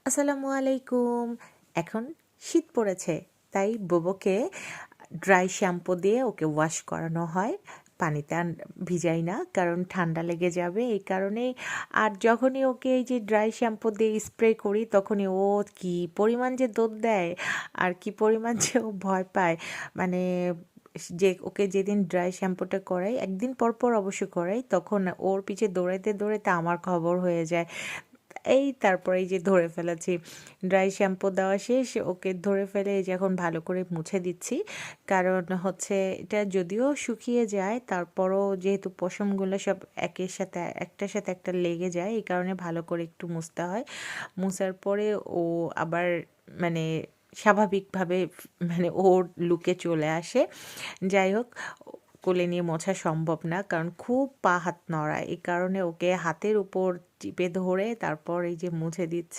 আসসালামু আলাইকুম। এখন শীত পড়েছে, তাই বুবুকে ড্রাই শ্যাম্পু দিয়ে ওকে ওয়াশ করানো হয়। পানিতে ভিজাই না, কারণ ঠান্ডা লেগে যাবে এই কারণেই। আর যখনই ওকে এই যে ড্রাই শ্যাম্পু দিয়ে স্প্রে করি, তখনই ও কি পরিমাণ যে দৌড় দেয় আর কি পরিমাণ যে ও ভয় পায়। মানে যে ওকে যেদিন ড্রাই শ্যাম্পুটা করাই, একদিন পর পর অবশ্য করাই, তখন ওর পিছে দৌড়াইতে দৌড়াইতে আমার খবর হয়ে যায়। এই তারপরে এই যে ধরে ফেলেছি, ড্রাই শ্যাম্পু দেওয়া শেষ, ওকে ধরে ফেলে এই যে এখন ভালো করে মুছে দিচ্ছি। কারণ হচ্ছে এটা যদিও শুকিয়ে যায়, তারপরও যেহেতু পশমগুলো সব একের সাথে একটার সাথে একটা লেগে যায়, এই কারণে ভালো করে একটু মুছতে হয়। মুছার পরে ও আবার মানে স্বাভাবিকভাবে মানে ওর লুকে চলে আসে। যাই হোক, কোলে নিয়ে মোছা সম্ভব না, কারণ খুব পা হাত নড়ায়, এই কারণে ওকে হাতের উপর চিপে ধরে তারপর এই যে মুছে দিচ্ছি।